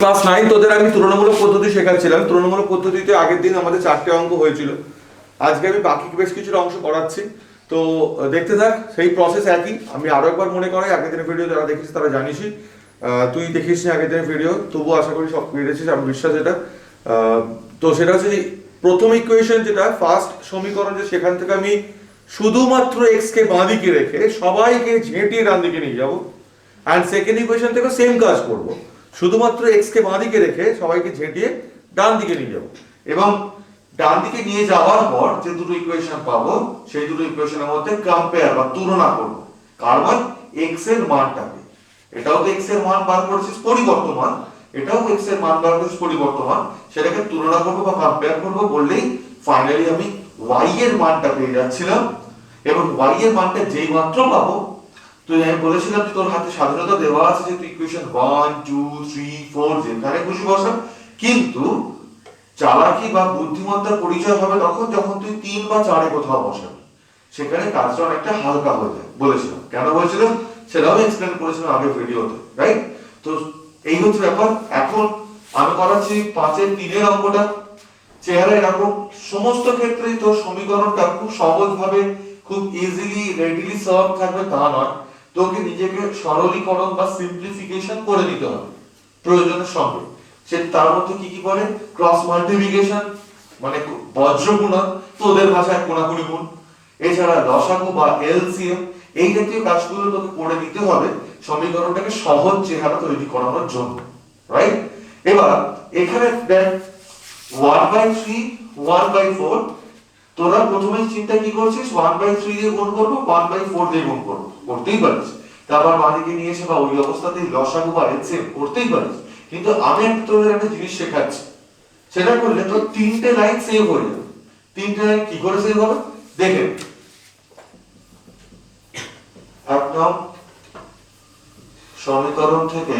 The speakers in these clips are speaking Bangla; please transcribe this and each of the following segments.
ক্লাস 9 তোদের আমি তুলনামূলক পদ্ধতি শেখাচ্ছিলাম। তুলনামূলক পদ্ধতিতে আগের দিন আমাদের 4টে অঙ্ক হয়েছিল, আজকে আমি বাকি বেশ কিছুটা অংশ করাচ্ছি। তো দেখতে থাক, সেই প্রসেস একই। আমি আরো একবার মনে করাই, আগের দিনের ভিডিও যারা দেখেছিস তারা জানিসই, তুই দেখিস নি আগের দিনের ভিডিও, তবু আশা করি সব পেরেছিস, আমার বিশ্বাস এটা। তো সেটা হচ্ছে যে প্রথম ইকুয়েশন যেটা ফার্স্ট সমীকরণ, যে সেখান থেকে আমি শুধুমাত্র এক্স কে বাঁ দিকে রেখে সবাইকে ঝেঁটিয়ে ডান দিকে নিয়ে যাবো। অ্যান্ড সেকেন্ড ইকুয়েশন থেকে সেম কাজ করব, শুধুমাত্র এক্স কে বাঁ দিকে রেখে সবাইকে ঝেঁটিয়ে ডান দিকে নিয়ে যাবো। এবং ডান দিকে নিয়ে যাওয়ার পর যে দুটো ইকুয়েশন পাবো, সেই দুটো ইকুয়েশনের মধ্যে কম্পেয়ার বা তুলনা করব। কার মান? এক্স এর মানটাকে। এটাও তো এক্স এর মান বার করেছিস পরিবর্তমান, এটাও এক্স এর মান বার করেছিস পরিবর্তমান, সেটাকে তুলনা করব বা কম্পেয়ার করব বললেই ফাইনালি আমি y এর মানটা পেয়ে যাচ্ছিলাম। এবং y এর মানটা যেই মাত্র পাবো, তুই আমি বলেছিলাম যে তোর হাতে স্বাধীনতা দেওয়া আছে যে তুই ইকুয়েশন 1 2 3 4 যেখানে খুশি বসা, কিন্তু চালাকি বা বুদ্ধিমত্তার পরিচয় হবে তখন যখন তুই 3 বা 4 এ কোথাও বসাবি, সেখানে কাজটা অনেকটা হালকা হয়ে যায়। বলেছিলাম কেন বলেছিলাম সেটাও এক্সপ্লেন করেছিলাম আগের ভিডিওতে, রাইট? তো এই হচ্ছে ব্যাপার। এখন আমি করাচ্ছি 5 এর 3 এর অঙ্কটা। চেহারা এরকম, সমস্ত ক্ষেত্রেই তোর সমীকরণটা খুব সহজভাবে খুব ইজিলি রেডিলি সলভ থাকবে তা নয়, তোকে নিজেকে সরলীকরণ বা সিম্পলিফিকেশন করে নিতে হবে প্রয়োজনের সঙ্গে। সে তার মধ্যে কি কি বলে? ক্রস মাল্টিপ্লিকেশন মানে বজ্র গুণন, তোদের ভাষায় কোণাকুণি গুণ, এছাড়া লসাগু বা এলসিএম, এই জাতীয় কাজগুলো তোকে করে নিতে হবে সমীকরণটাকে সহজ চেহারা তৈরি করানোর জন্য, রাইট? এবার এখানে দেখ 1/3 1/4, তোরা প্রথমেই চিন্তা কি করছিস? 1/3 দিয়ে গুণ করব, 1/4 দিয়ে গুণ করব, করতেই পারিস। তারপর বাদিকে নিয়ে এসে বা ওই অবস্থাতেই লসাগু বা এলসিএম করতেই পারিস। কিন্তু আমি তোদের একটা জিনিস শেখাচ্ছি, সেটা করলে তোর 3টে লাইন সেভ হয়ে যাবে। 3টে লাইন কি করে সেভ হবে দেখে। একদম সমীকরণ থেকে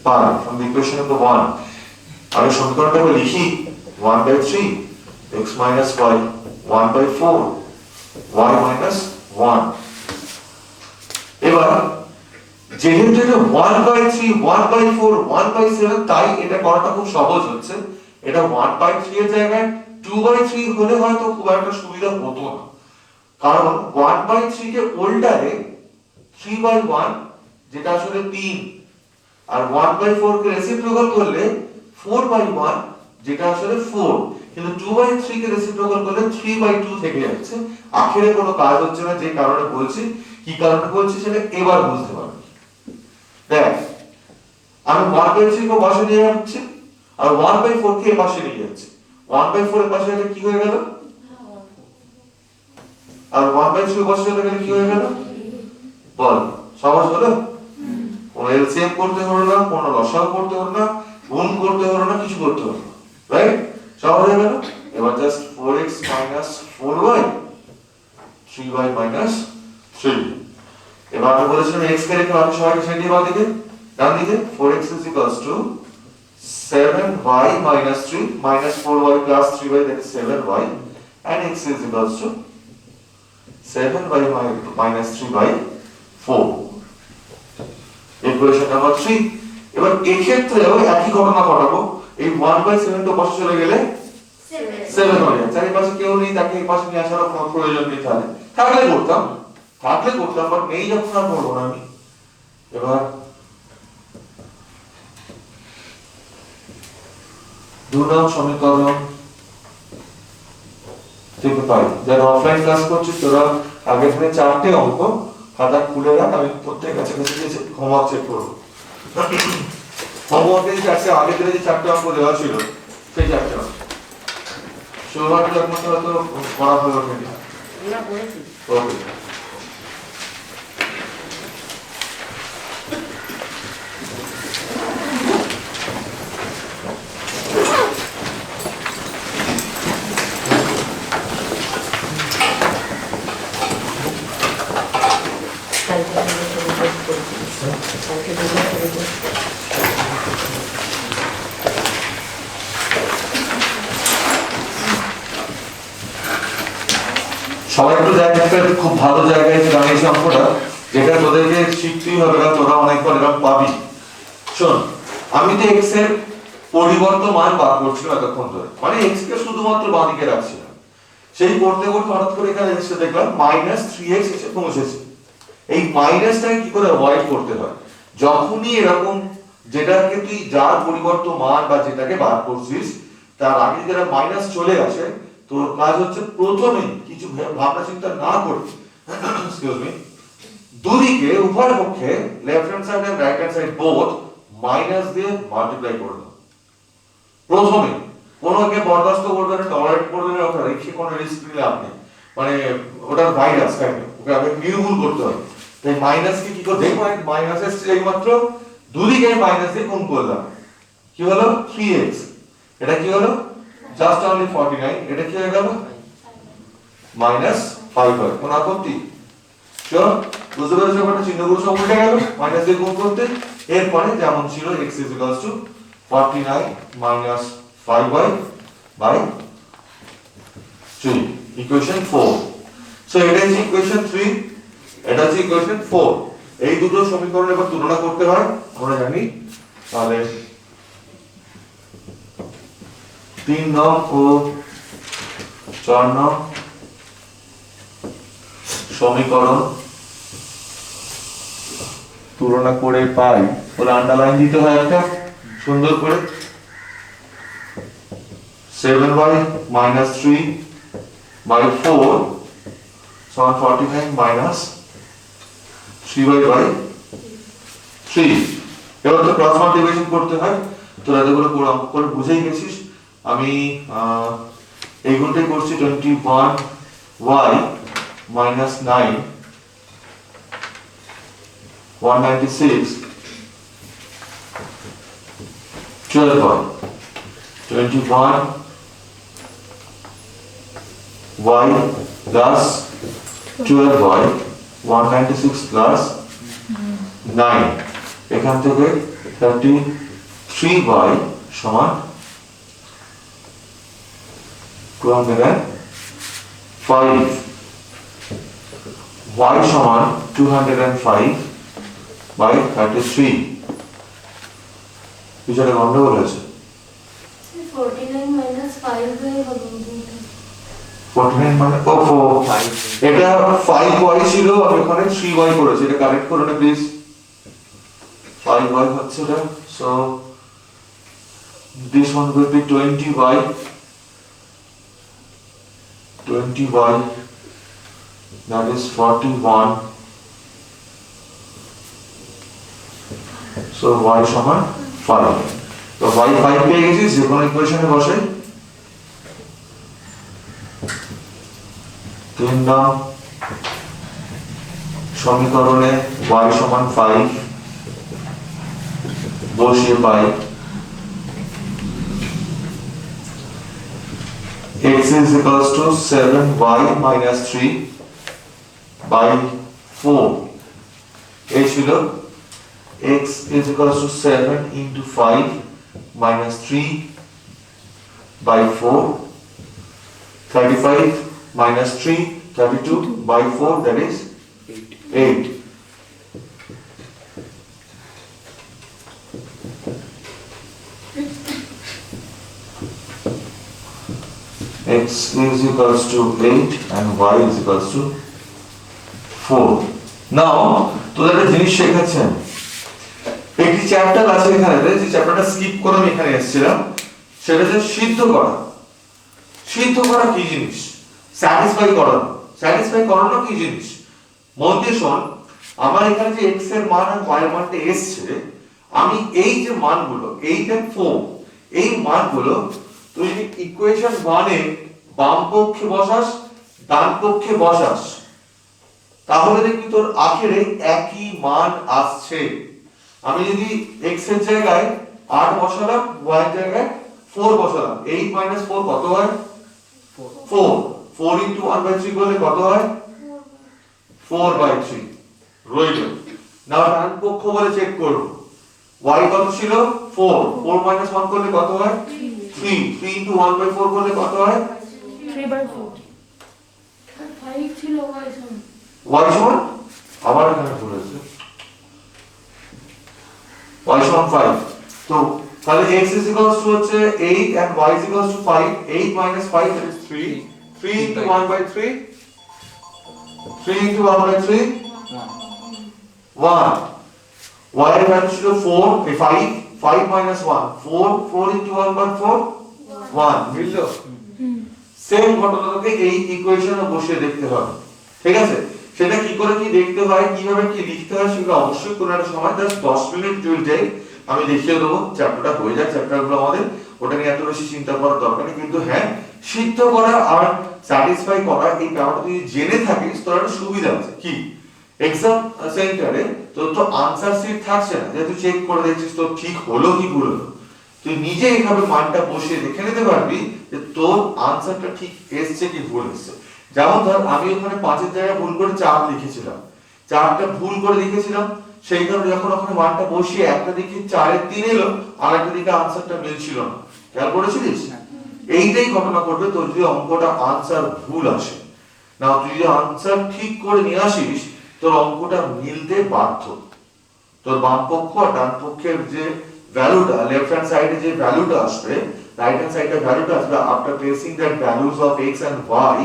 পাই from the equation number 1, আমি সমীকরণটাকে লিখি 1/3 x minus y 1/4 y minus 1। এবার যেহেতু এটা 1/3 1/4 1/7, তাই এটা করাটা খুব সহজ হচ্ছে। এটা 1/3 এর জায়গায় 2/3 হলে হয়তো খুব একটা সুবিধা হতো না, কারণ 1/3 কে উল্টালে 3/1 যেটা আসলে 3, আর 1/4 কে রেসিপ্রোকাল করলে 4/1 যেটা আসলে 4, কিন্তু 2/3 কে রেসিপ্রোকাল করলে 3/2 থেকে যাচ্ছে। আখেরে কোনো কাজ হচ্ছে না, যে কারণে বলছি, কি কারণে বলছি সেটা এবার বুঝতে পারবে। দেখ, আমি 1/3 কে পাশে নিয়ে যাচ্ছি আর 1/4 কে পাশে নিয়ে যাচ্ছি। 1/4 এর পাশে এটা কি হয়ে গেল? আর 1/3 এর পাশে এটা কি হয়ে গেল? বল, সহজ হলো? কোনো এলসিএম করতে হলো না, কোনো লসাগু করতে হলো না, গুণ করতে হলো না, কিছু করতে হলো না, রাইট? সহজ হয়ে গেল। এবার জাস্ট 4x 4y 3y 3। এবার আমি বলেছিলাম x কে রেখে আমি সবাইকে ছেড়ে বাঁ দিকে ডান দিকে 4x = 7y 3 4y 3y, that is 7y, and x = 7y 3/4, equation number 3। এবার এই ক্ষেত্রেও একই ঘটনা ঘটাবো। এই 1/7 তো পাশে চলে গেলে 7 হয়ে যায়। চারিপাশে কেউ নেই, তাকে এই পাশে নিয়ে আসার কোনো প্রয়োজন নেই। থাকলে করতাম, বাট নেই যখন আর করবো না আমি। এবার 2 নং সমীকরণ থেকে পাই। যারা অফলাইন ক্লাস করছিস তোরা আগে থেকে 4টে অঙ্ক খাতা খুলে রাখ, আমি প্রত্যেক কাছে হোমওয়ার্ক চেক করবো। হোমওয়ার্কে যে আগে থেকে যে 4টে অঙ্ক দেওয়া ছিল, সেই 4টে অঙ্ক সৌভাগ্য একমাত্র হয়তো করা হয়ে ওঠেনি। ওকে, সবাই একটু জায়গাটা খুব ভালো জায়গায় দাঁড়িয়েছে অঙ্কটা, যেটা তোদেরকে শিখতেই হবে, কারণ তোরা অনেকবার এরকম পাবি। শোন, আমি তো x এর পরিবর্তন মান বার করছিলাম এতক্ষণ ধরে, মানে x কে শুধুমাত্র বাঁদিকে রাখছিলাম। সেই করতে করতে হঠাৎ করে এখানে এসে দেখলাম -3x এসে পৌঁছেছে। এই মাইনাসটাকে কি করে অ্যাভয়েড করতে হয়? যখনই এরকম যেটাকে তুই যার পরিবর্তন মান বা যেটাকে বার করছিস তার আগে যেটা মাইনাস চলে আসে, তোর কাজ হচ্ছে প্রথমে কিছু ভাবনা চিন্তা না করে এক্সকিউজ মি দুদিকে উভয় পক্ষে left hand side and right hand side both minus দিয়ে মাল্টিপ্লাই করে দাও প্রথমে। কোনোকে বরদাস্ত করবে না, টলারেট করবে না, ওটা রেখে কোনো রিস্ক নিলে আপনি মানে ওটার ভাইরাস কাইন্ড ওকে আগে নির্মূল করতে হয়। তাই মাইনাসকে কি করতে হয়, মাইনাস এসছে এইমাত্র দুদিকে মাইনাস দিয়ে গুণ করলাম, কি হলো 3x, এটা কি হলো জাস্ট অনলি 49, এটা কি হয়ে গেল -5 হয়। কোন আপত্তি? চল বুঝতে পেরেছো, মানে চিহ্নগুলো সব উল্টে গেল মাইনাস দিয়ে গুণ করতে। এরপরে যেমন ছিল x 49 5y by 3, equation 4। So এটা হচ্ছে ইকুয়েশন 3, এটা হচ্ছে ইকুয়েশন 4। এই দুটো সমীকরণ এবার তুলনা করতে হয়, আমরা জানি। তাহলে 3 নং ও 4 নং সমীকরণ তুলনা করে পাই, বলে আন্ডারলাইন দিতে হয় একটা সুন্দর করে। 7y - 3 by 4 সমান 49 minus 3y by 3। এবার তো ক্রস মাল্টিপ্লিকেশন করতে হয়, তোরা এগুলো করে বুঝেই গেছিস। আমি এইগুলোটাই করছি। 21y - 9 196 12y 21y plus 12y 196 plus 9, এখান থেকে 33y সমান 205, y সমান 205 by 33। পিছনে গন্ডগোল হয়েছে। 49 minus 5 by হবে 49 মানে এটা 5y ছিল, আমি ওখানে 3y করেছি, এটা কারেক্ট করে না প্লিজ। 5y হচ্ছে এটা, so this one will be 20y that is 41, so y সমান 5। তো y 5 পেয়ে গেছি, যে কোনো ইকুয়েশনে বসে 3 নং সমীকরণে y সমান 5 বসিয়ে পাই x is equals to 7y minus 3 by 4। এই ছিল x is equals to 7 into 5 minus 3 by 4, 35 minus 3 32 by 4, that is 8। x is equals to 8 and y is equals to 4। now তোদের একটা জিনিস শেখাচ্ছেন, একটি চ্যাপ্টার আছে এখানে, যে চ্যাপ্টারটা স্কিপ করে আমি এখানে এসেছিলাম, সেটা হচ্ছে সিদ্ধ করা। সিদ্ধ করা কি জিনিস? স্যাটিসফাই করানো। স্যাটিসফাই করানো কি জিনিস? মন দিয়ে শোন, আমার এখানে যে x এর মান আর y এর মানটা এসছে, আমি এই যে মানগুলো 8 and 4 এই মানগুলো তুই যদি ইকুয়েশন 1 এ বাম পক্ষে বসাস ডান পক্ষে বসাস, তাহলে দেখবি তোর আখেরে একই মান আসছে। আমি যদি x এর জায়গায় 8 বসালাম, y এর জায়গায় 4 বসালাম, 8 - 4 কত হয়? 4। 4 into 1/3 করলে কত হয়? 4/3 রইল। নাও ডান পক্ষ বলে চেক করব, y কত ছিল? 4। 4 - 1 করলে কত হয়? 3। 3 into 1/4 করলে কত হয়? 3/4 5 ছিল y সমান y সমান আবার এখানে ভুল হয়েছে, y সমান 5। তো তাহলে x is equals to হচ্ছে 8 and y is equals to 5, 8 minus 5 that is 3, 3 into 1 by 3, 3 into 1 by 3, 1, y এর ভ্যালু ছিল 4, 5, 5 minus 1, 4, 4 into 1 by 4, 1, বুঝলো? সেম ঘটনাটাকে এই ইকুয়েশনে বসিয়ে দেখতে হবে, ঠিক আছে? সেটা কি করে কি দেখতে হয়, কিভাবে কি লিখতে হয়, সেটা অবশ্যই কোনো একটা সময় জাস্ট 10 মিনিট উইল টেক, আমি দেখিয়ে দেবো। চ্যাপ্টারটা হয়ে যায়, চ্যাপ্টারগুলো আমাদের, ওটা নিয়ে এত বেশি চিন্তা করার দরকার নেই। কিন্তু হ্যাঁ, সিদ্ধ করা আর স্যাটিসফাই করা এই ব্যাপারটা তুই জেনে থাকিস, তোর একটা সুবিধা আছে কি, এক্সাম সেন্টারে তোর তো আনসার শিট থাকছে না যে তুই চেক করে দেখছিস তোর ঠিক হলো কি ভুল হলো, তুই নিজে এইভাবে মানটা বসিয়ে দেখে নিতে পারবি যে তোর আনসারটা ঠিক এসছে কি ভুল এসছে। যেমন ধর আমি ওখানে 5 এর জায়গায় ভুল করে 4 লিখেছিলাম, 4টা ভুল করে লিখেছিলাম, সেই কারণে যখন ওখানে মানটা বসিয়ে একটা দিকে 4 এর 3 এলো আর একটা দিকে আনসারটা মিলছিল না, খেয়াল করেছিস? এইটাই ঘটনা ঘটবে তোর যদি অঙ্কটা আনসার ভুল আসে না, তুই যদি আনসার ঠিক করে নিয়ে আসিস তোর অঙ্কটা মিলতে বাধ্য। তোর বাম পক্ষ আর ডান পক্ষের যে ভ্যালুটা, লেফট হ্যান্ড সাইডে যে ভ্যালুটা আসবে, রাইট হ্যান্ড সাইডে ভ্যালুটা আসবে after placing that values of x and y,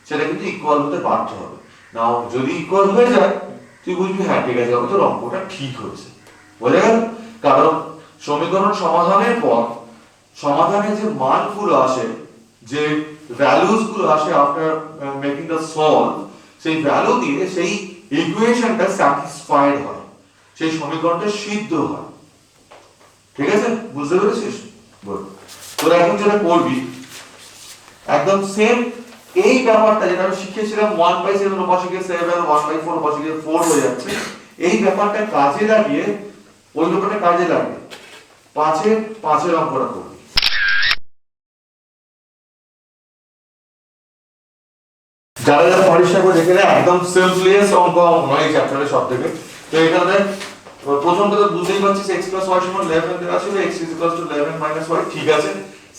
সেটা কিন্তু ইকুয়াল হতে বাধ্য হবে। নাও যদি ইকুয়াল হয়ে যায় তুই বুঝবি হ্যাঁ ঠিক আছে, তোর অঙ্কটা ঠিক হয়েছে, বোঝা গেল? কারণ সমীকরণ সমাধানের পর সমাধানে যে মানগুলো আসে, যে ভ্যালুস গুলো আসে আফটার মেকিং দ্য সলভ, সেই ভ্যালু দিয়ে সেই ইকুয়েশনটা স্যাটিসফাইড হয়, সেই সমীকরণটা সিদ্ধ হয়, ঠিক আছে? বুঝতে পেরেছিস? বল, তোরা এখন যেটা করবি একদম সেম এই ব্যাপারটা যেটা আমি শিখিয়েছিলাম 1/7 ওপাশে গিয়ে 7, 1/4 ওপাশে গিয়ে 4 হয়ে যাচ্ছে, এই ব্যাপারটা কাজে লাগিয়ে ওই ব্যাপারটা কাজে লাগিয়ে 5-এর অঙ্কটা করবি। যারা যারা পরিষ্কার করে দেখে নেয় একদম সিম্পলিয়েস্ট অঙ্ক নয় এই চ্যাপ্টারে সব থেকে। তো এখানে প্রথমটা তো বুঝতেই পারছিস x + y = 11 দেওয়া ছিল, x = 11 - y, ঠিক আছে।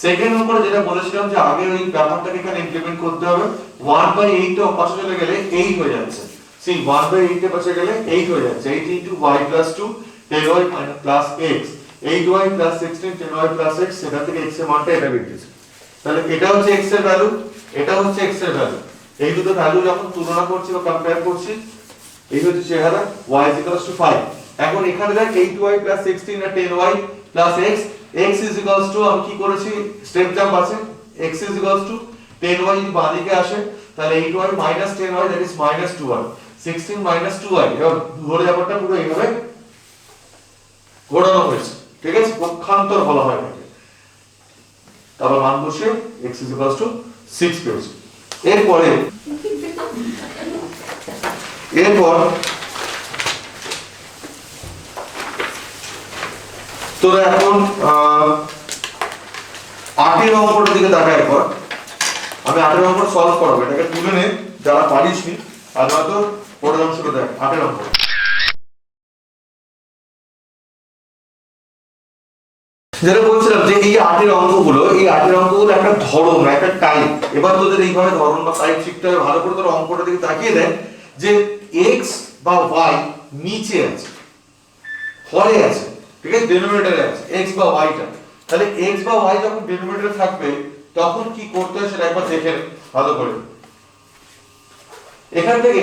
সেকেন্ড নম্বরে যেটা বলেছিলাম যে আগে ওই ব্যাপারটাকে এখানে ইমপ্লিমেন্ট করতে হবে, 1/8 টা পাশে চলে গেলে 8 হয়ে যাচ্ছে, see 1/8 টা পাশে গেলে 8 হয়ে যাচ্ছে, 8 * y + 2 10y + x, 8y + 16 10y + x, সেটা থেকে x এর মানটা এটা বেরিয়েছে। তাহলে এটা হচ্ছে x এর ভ্যালু, এটা হচ্ছে x এর ভ্যালু, এই দুটো ভ্যালু যখন তুলনা করছি বা কম্পেয়ার করছি, এই হচ্ছে চেহারা y = 5। এখন এখানে দেখ 8y + 16 আর 10y + x, x = আমি কি করেছি, স্টেপ জাম্প আছে, x = 10y যদি বাঁ দিকে আসে তাহলে 8y - 10y that is -2y, 16 - 2y, এবার ধরে ব্যাপারটা পুরো এইভাবে ঘোরানো হয়েছে, ঠিক আছে? পক্ষান্তর বলা হয় এটাকে। তারপর মান বসিয়ে x = 6 পেয়েছি। এরপর তোরা এখন 8 এর অঙ্কটার দিকে তাকা একবার। আমি 8 এর অঙ্ক সলভ করব, এটাকে তুলে নে যারা পারিসনি, আর নয়তো পরের অংশটা দেখ। 8 এর অঙ্ক যেটা বলছিলাম যে এই 8 এর অঙ্কগুলো একটা ধরন, একটা টাইপ। এবার তোদের এইভাবে ধরন বা টাইপ শিখতে হবে, ভালো করে তোর অঙ্কটার দিকে তাকিয়ে দেখ যে x বা y নিচে আছে, হরে আছে, ঠিক আছে, ডেনোমিনেটরে আছে x বা y টা। তাহলে x বা y যখন ডেনোমিনেটরে থাকবে তখন কি করতে হয় সেটা একবার দেখে ভালো করে। এখান থেকে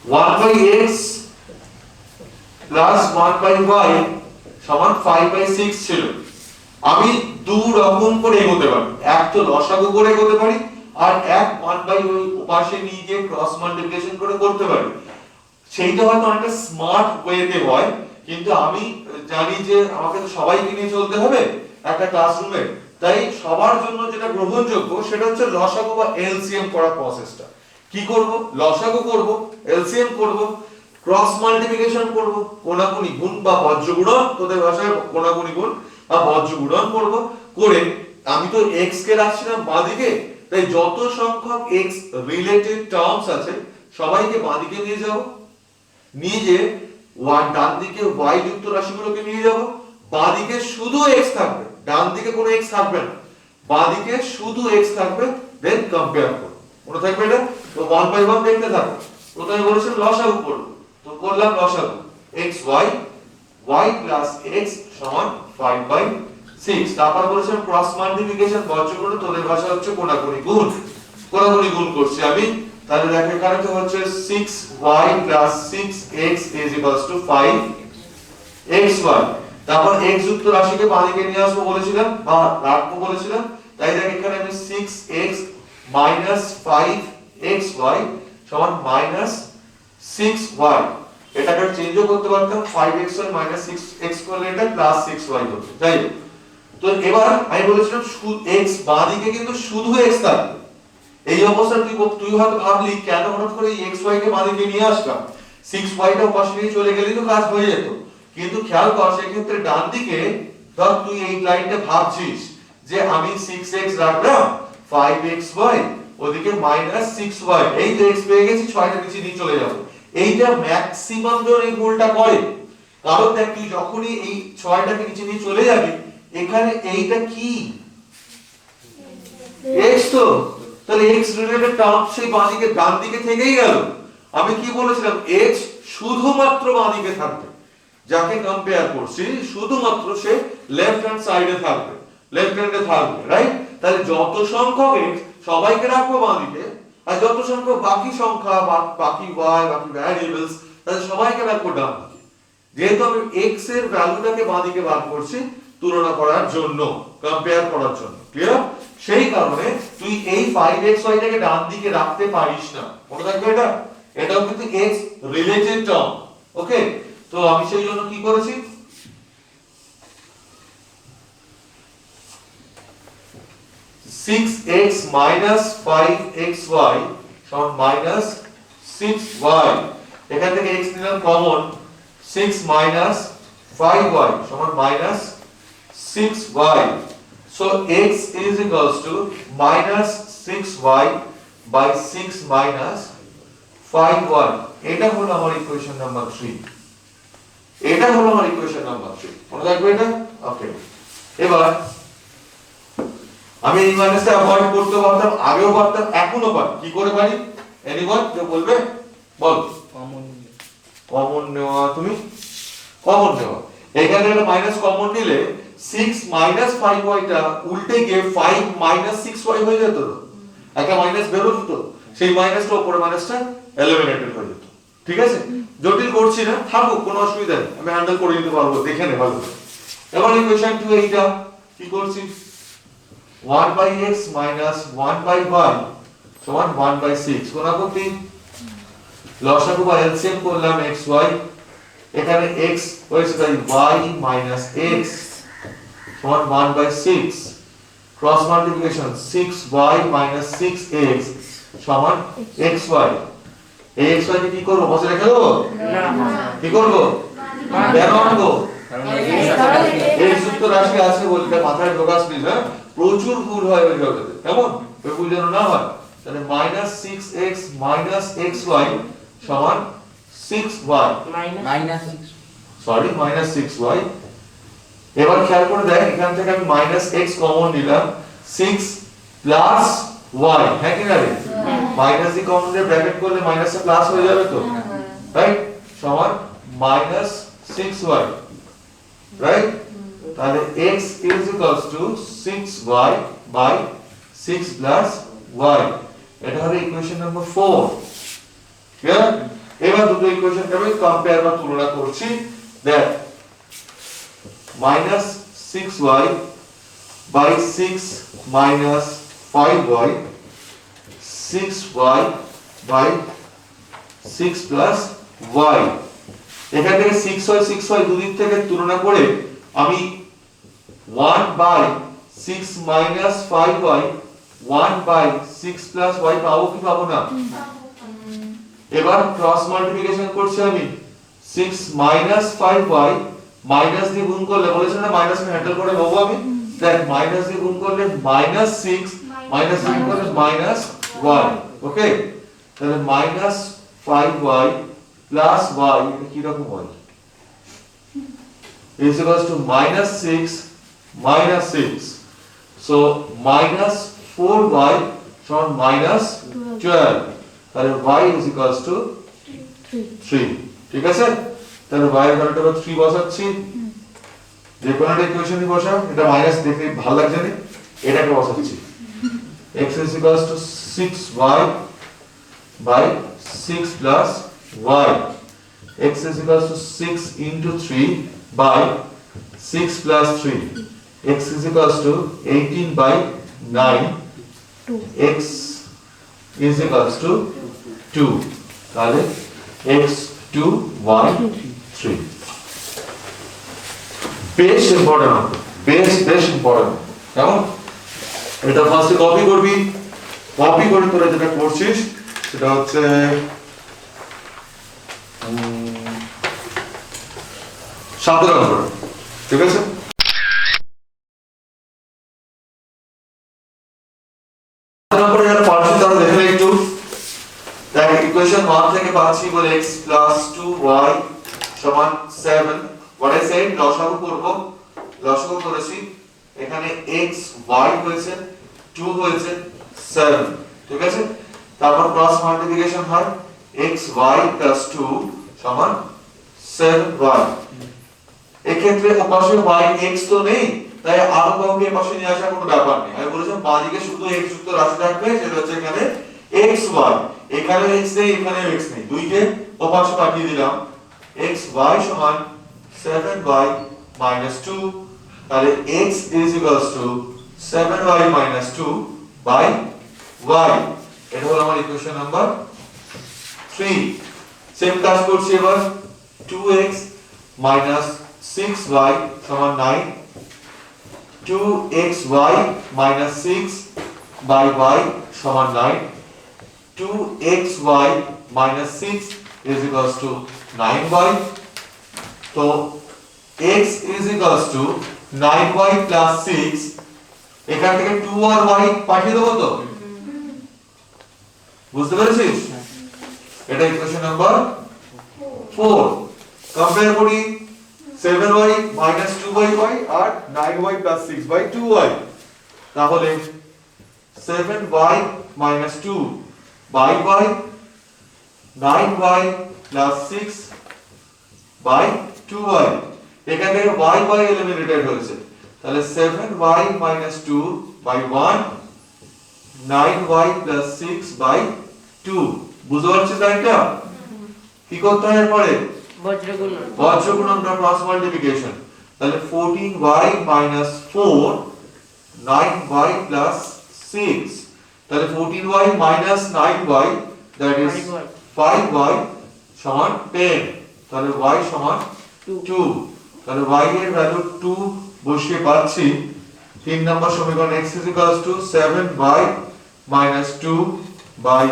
1/x + 1/y = 5/6 ছিল। আমি দু রকম করে এগোতে পারি, এক তো লসাগু করে এগোতে পারি, আর এক 1/y পাশে নিয়ে গিয়ে ক্রস মাল্টিপ্লিকেশন করে করতে পারি। সেইটা হয়তো অনেকটা স্মার্ট ওয়েতে হয়, কিন্তু আমি জানি যে আমাকে তো সবাইকে নিয়ে চলতে হবে একটা ক্লাসরুমে, তাই সবার জন্য যেটা গ্রহণযোগ্য সেটা হচ্ছে লসাগু বা এলসিএম করার প্রসেসটা। কি করব? লসাগু করব, এলসিএম করব, ক্রস মাল্টিপ্লিকেশন করব, কোনাকুনি গুণ বা বজ্র গুণন, তোদের ভাষায় কোনাকুনি গুণ বা বজ্র গুণন করব। করে আমি তো x কে রাখছিলাম বাঁদিকে, তাই যত সংখ্যক x রিলেটেড টার্মস আছে সবাইকে বাঁদিকে নিয়ে যাব, নিয়ে যে ডান দিকে y যুক্ত রাশিগুলোকে নিয়ে যাব, বাঁদিকে শুধু x থাকবে, ডান দিকে কোনো x থাকবে না, বাঁদিকে শুধু x থাকবে, দেন কম্পেয়ার করব। মনে থাকবে এটা? তো 1/1 দেখতে থাকো। প্রথমে বলেছিলাম লসাগু করব, তো করলাম লসাগু xy y plus x সমান 5/6। তারপর বলেছিলাম ক্রস মাল্টিপ্লিকেশন বজ্রগুণ, তোদের ভাষা হচ্ছে কোণাকুণি গুণ। কোণাকুণি গুণ করছি আমি, তাহলে দেখো এখানে তো হচ্ছে 6y plus 6x is equals to 5xy। তারপর x যুক্ত রাশিকে বাঁদিকে নিয়ে আসবো বলেছিলাম বা রাখবো বলেছিলাম, তাই দেখ এখানে আমি 6x minus 5xy সমান minus 6y। এটাকে চেঞ্জও করতে পারতাম, 5xy minus 6x করলে এটা প্লাস 6y হতো। যাই হোক, তো এবার আমি বলেছিলাম x বাঁদিকে কিন্তু শুধু x থাকবে। এই অবস্থায় তুই হয়তো ভাবলি কেন হঠাৎ করে এই xy কে বাঁদিকে নিয়ে আসলাম, 6y টা পাশে নিয়ে চলে গেলেই তো কাজ হয়ে যেত। কিন্তু খেয়াল কর সেই ক্ষেত্রে ডান দিকে ধর তুই এই লাইনটা ভাবছিস যে আমি 6x রাখলাম 5xy ওদিকে -6y, এই তো x পেয়ে গেছি, 6টা নিচে নিয়ে চলে যাব। এইটা ম্যাক্সিমাম জন এই ভুলটা করে, কারণ দেখ তুই যখনই এই 6টাকে নিচে নিয়ে চলে যাবি এখানে এইটা কি x, তো তাহলে x রিলেটেড টার্ম সেই বাঁদিকে ডান দিকে থেকেই গেল। আমি কি বলেছিলাম x শুধুমাত্র বাঁদিকে থাকবে, যাকে কম্পেয়ার করছি শুধুমাত্র সে লেফট হ্যান্ড সাইডে থাকবে, লেফট হ্যান্ডে থাকবে, রাইট? তাহলে যত সংখ্যক x সবাইকে রাখবো বাঁদিকে, আর যত সংখ্যক বাকি সংখ্যা বাকি y বাকি ভ্যারিয়েবলস তাহলে সবাইকে রাখবো ডান দিকে। যেহেতু আমি x এর ভ্যালুটাকে বাঁদিকে বার করছি তুলনা করার জন্য, কম্পেয়ার করার জন্য, ক্লিয়ার? সেই কারণে তুই এই 5xy টাকে ডান দিকে রাখতে পারিস না, মনে রাখবে এটা। এটাও কিন্তু x রিলেটেড টার্ম, ওকে? তো আমি সেই জন্য কি করেছি, 6x minus 5xy সমান minus 6y। এখান থেকে x নিলাম কমন, 6 minus 5y সমান minus 6y। So x is equals to minus 6y by 6 minus 5y। এটা হলো আমার ইকুয়েশন নাম্বার 3। এটা হলো আমার ইকুয়েশন নাম্বার 3, মনে রাখবে এটা, ওকে? এবার আমি এই মাইনাসটা অ্যাভয়েড করতে পারতাম, আগেও পারতাম, এখনো পারি। কি করে পারি? এনিওয়ান কেউ বলবে? বল। কমন নেওয়া, তুমি কমন নেওয়া। এখানে একটা মাইনাস কমন নিলে 6 minus 5y টা উল্টে গিয়ে 5 minus 6y হয়ে যেত, একটা মাইনাস বের হতো, তো সেই মাইনাসটা উপরে মাইনাসটা এলিমিনেটেড হয়ে যেত। ঠিক আছে, জটিল করছি না, থাকুক, কোনো অসুবিধা নেই, আমি হ্যান্ডেল করে নিতে পারবো, দেখে নে ভালো। এবার ইকুয়েশন 2 এইটা কি করছি, 1/x minus 1/y সমান 1/6। কোনাকুতি লসাগু বা এলসিএম করলাম xy, এখানে x হয়েছে তাই y minus x সমান 1/6। Cross multiplication 6y minus 6x সমান xy। এই xy কে কি করব, বসে রেখে দেবো? না, কি করব? কেন আনবো? এই যুক্ত রাশি আছে বলতে মাথায় ঢোকাস প্লিজ, হ্যাঁ? প্রচুর ভুল হয় ওই জগতে, কেমন? ওই ভুল যেন না হয়। তাহলে -6x minus xy সমান 6y -6y। এবার খেয়াল করে দেখ, এখান থেকে আমি -x কমন নিলাম, 6 প্লাস y, হ্যাঁ কি না রে? মাইনাস দি কমন দিয়ে ব্র্যাকেট করলে মাইনাসটা প্লাস হয়ে যাবে তো, রাইট? সমান -6y, রাইট? তাহলে x is equals to 6y by 6 plus y। এটা হবে ইকুয়েশন নাম্বার 4, ক্লিয়ার? এবার দুটো ইকুয়েশনকে আমি কম্পেয়ার বা তুলনা করছি। দেখ, -6y by 6 minus 5y, 6y by 6 plus y। এখান থেকে 6y দুদিক থেকে তুলনা করে আমি 1/6 minus 5y 1/6 plus y পাবো কি পাবো না? এবার ক্রস মাল্টিপ্লিকেশন করছি আমি, 6 minus 5y মাইনাস দিয়ে গুণ করলে, বলেছেন না মাইনাস কে হ্যান্ডেল করে নেবো আমি, দেখ মাইনাস দিয়ে গুণ করলে -6 মাইনাস দিয়ে গুণ করলে -y, ওকে? তাহলে -5y plus y কি রকম হয়, is equals to -6 minus 6, so -4y সমান -12। তাহলে y is equals to 3 ঠিক আছে তাহলে y এর ভ্যালুটা 3 বসাচ্ছি যে কোনো একটা ইকুয়েশনই বসা এটা মাইনাস দেখে ভালো লাগছে না এটাকে বসাচ্ছি x is equals to 6y by 6 plus y x is equals to 6 into 3 by 6 plus 3 x is equals to 18 by 9 x is equals to 2 তাহলে x 2 y 3 বেশ ইম্পর্টেন্ট বেশ ইম্পর্টেন্ট কেমন এটা ফার্স্টে কপি করবি কপি করে তোরা যেটা করছিস সেটা হচ্ছে সাতের অঙ্কটা ঠিক আছে সাতের অঙ্কটা যারা পারছি তারা দেখলে একটু দেখ ইকুয়েশন 1 থেকে পাচ্ছি বলে x 2y সমান 7 what I said লসাগু করেছি এখানে x y হয়েছে 2 হয়েছে 7 ঠিক আছে তারপর ক্রস মাল্টিপ্লিকেশন হয় x y 2 সমান 7y এক্ষেত্রে ওপাশে y x তো নেই তাই আরো কাউকে এপাশে নিয়ে আসার কোনো ব্যাপার নেই আমি বলেছিলাম বাঁদিকে শুধু x যুক্ত রাশি থাকবে যেটা হচ্ছে এখানে x y এখানে x নেই এখানে x নেই দুইকে ওপাশে পাঠিয়ে দিলাম x y সমান 7y 2 তাহলে x is equals to 7y 2 by y এটা হলো আমার ইকুয়েশন নাম্বার 3 সেম কাজ করছি এবার 2x 6y সমান 9 2xy 6 by y সমান 9 2xy 6 is equals to 9y তো x is equals to 9y plus 6 এখান থেকে 2 আর y পাঠিয়ে দেবো তো বুঝতে পেরেছিস এটা ইকুয়েশন নাম্বার 4 কম্পেয়ার করি 7y 2y R 9y plus 6 by 2y তাহলে 7y 2 by y 9y plus 6 by 2y এখান থেকে y এলিমিনেটেড হয়েছে তাহলে 7y 2 by 1 9y plus 6 by 2 বুঝতে পারছিস এটা কি করতে হয় এরপরে বজ্রগুণন বা ক্রস মাল্টিপ্লিকেশন তাহলে 14y 4 9y plus 6 তাহলে 14y 9y that is 5y সমান 10 তাহলে y সমান 2 তাহলে y এর ভ্যালু 2 বসিয়ে পাচ্ছি 3 নম্বর সমীকরণ x is equals to 7y 2 by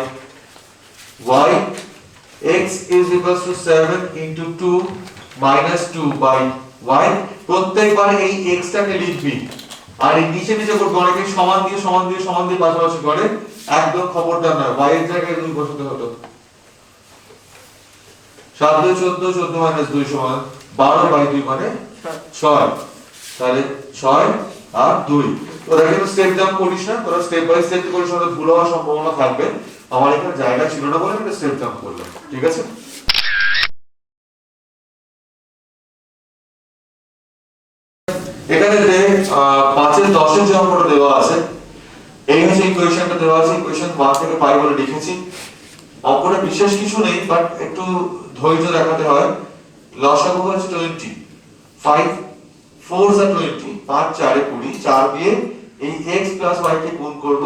y x is equals to 7 into 2 minus 2 by y প্রত্যেকবার এই x টাকে লিখবি আর এই নিচে করব অনেকে সমান দিয়ে পাশাপাশি করে একদম খবরদার নয় y এর জায়গায় 2 বসাতে হতো 7 2 14 14 minus 2 সমান 12 by 2 মানে 6 তাহলে 6 আর 2 তোরা কিন্তু স্টেপ জাম্প করিস না তোরা স্টেপ বাই স্টেপ করিস না ভুল হওয়ার সম্ভাবনা থাকবে আমার এখানে জায়গা ছিল না বলে আমি স্টেপ জাম্প করলাম ঠিক আছে এখানে 5 এর 10 এর যে অঙ্কটা দেওয়া আছে এই হচ্ছে ইকুয়েশনটা দেওয়া আছে ইকুয়েশন 1 থেকে 5 বলে লিখেছি অঙ্কটা বিশেষ কিছু নেই বাট একটু ধৈর্য দেখাতে হয় লসাগু হচ্ছে 20 5 4 are 20 5 4 এ 20 4 দিয়ে এই x y কে গুণ করব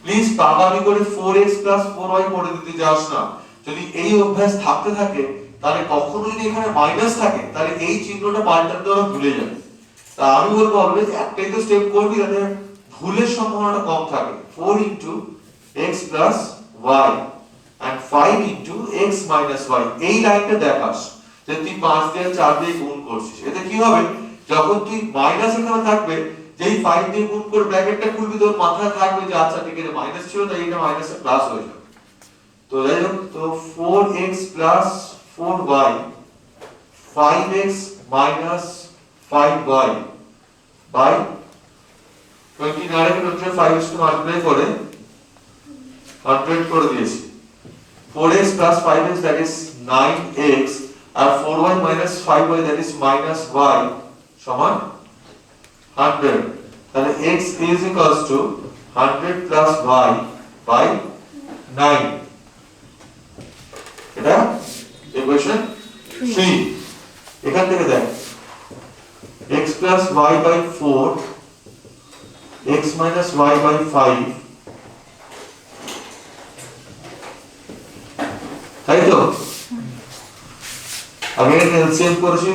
প্লিজ পাগামি করে 4x 4y করে দিতে যাস না যদি এই অভ্যাস থাকতে থাকে তাহলে কখনোই যদি এখানে মাইনাস থাকে তাহলে এই চিহ্নটা পাল্টাতে ওরা ভুলে যাবে তা আমি বলবো অলওয়েজ একটাই তো স্টেপ করবি যাতে ভুলের সম্ভাবনাটা কম থাকে 4 into x y and 5 into x minus y এই লাইনটা দেখাস যে তুই 5 দিয়ে 4 দিয়ে গুণ করছিস এতে কি হবে যখন তুই মাইনাস এখানে থাকবে যেই 5 দিয়ে গুণ করে ব্র্যাকেটটা খুলবি তোর মাথায় থাকবে যে আচ্ছা ঠিক আছে মাইনাস ছিল তাই এটা মাইনাসে প্লাস হয়ে যাবে তো যাই হোক তো 4x 4y 5x 5y by 29 এর 5 কে মাল্টিপ্লাই করে 100 করে দিয়েছি 4x plus 5x that is 9x R 4y minus 5y that is minus y সমান 100 তাহলে x is equals to 100 plus y by 9 এটা ইকুয়েশন 3 এখান থেকে দেখ x plus y by 4 x minus y by 5 তাই তো again LCM করেছি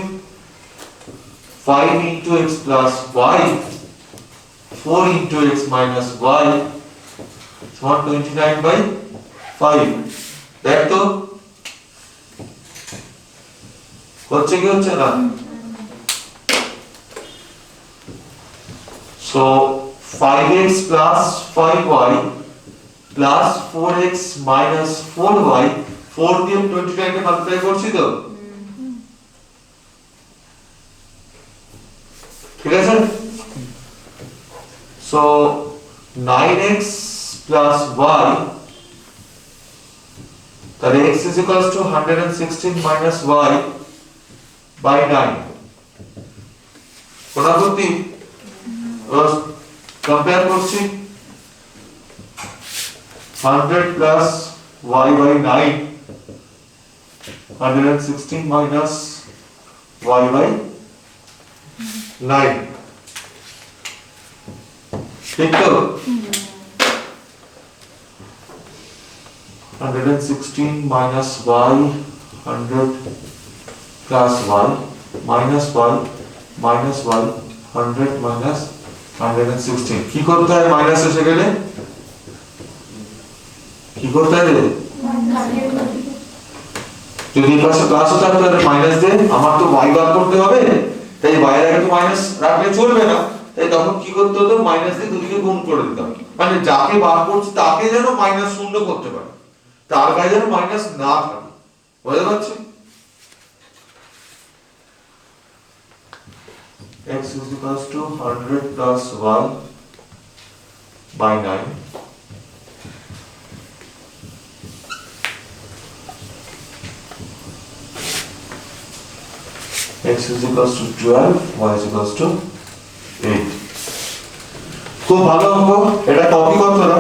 5 into x plus y 4 into x minus y সমান 29 by 5 দেখ তো হচ্ছে কি হচ্ছে না so 5x plus 5y plus 4x minus 4y 4 দিয়ে 29 কে মাল্টিপ্লাই করছি তো ঠিক আছে so 9x plus y তাহলে x is equals to 116 minus y by 9 কোনা করতে কম্পেয়ার করছি 100 plus y by 9 116 minus y by 9 ঠিক তো 116 minus y 100 plus y minus y minus y 100 minus 116 কি করতে হয় মাইনাস এসে গেলে কি করতে হবে যদি পাশে প্লাস থাকতো তাহলে মাইনাস দিয়ে আমার তো y বার করতে হবে তাই y এর আগে তো মাইনাস রাখলে চলবে না তাই তখন কি করতে হতো মাইনাস দিয়ে দুদিকে গুণ করে দিতাম মানে যাকে বার করছি তাকে যেন মাইনাস শূন্য করতে পারে তার গায়ে যেন মাইনাস না থাকে বুঝতে পারছি x is equals to 100 plus y by 9 x is equals to 12 y is equals to 8 খুব ভালো অঙ্ক এটা কপি করতে না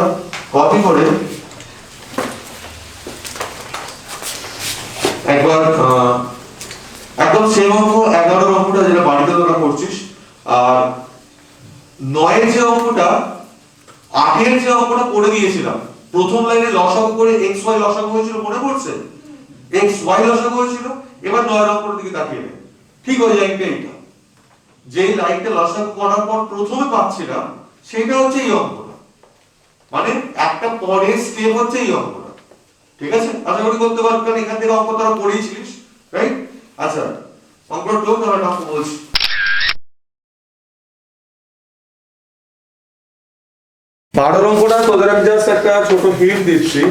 কপি করে একবার একদম সেম অঙ্ক 11 অঙ্কটা যেটা বাড়িতে তোরা করছিস আর 9 এর যে অঙ্কটা 8 এর যে অঙ্কটা করে দিয়েছিলাম প্রথম লাইনে লসাগু করে x y লসাগু হয়েছিল মনে পড়ছে x y লসাগু হয়েছিল এবার 9 এর অঙ্কটার দিকে তাকিয়ে নে ঠিক ওই লাইনটা এটা যে লাইনটা লসাগু করার পর প্রথমে পাচ্ছিলাম সেটা হচ্ছে এই অঙ্কটা মানে একটা পরের স্টেপ হচ্ছে এই অঙ্কটা ঠিক আছে আশা করি করতে পারবে কারণ এখান থেকে অঙ্ক তোরা পড়েইছিস রাইট আচ্ছা অঙ্কটা তো তাহলে অঙ্ক বলছি বারোর অঙ্কটা তোদের আমি জাস্ট একটা ছোট হিন্ট দিচ্ছি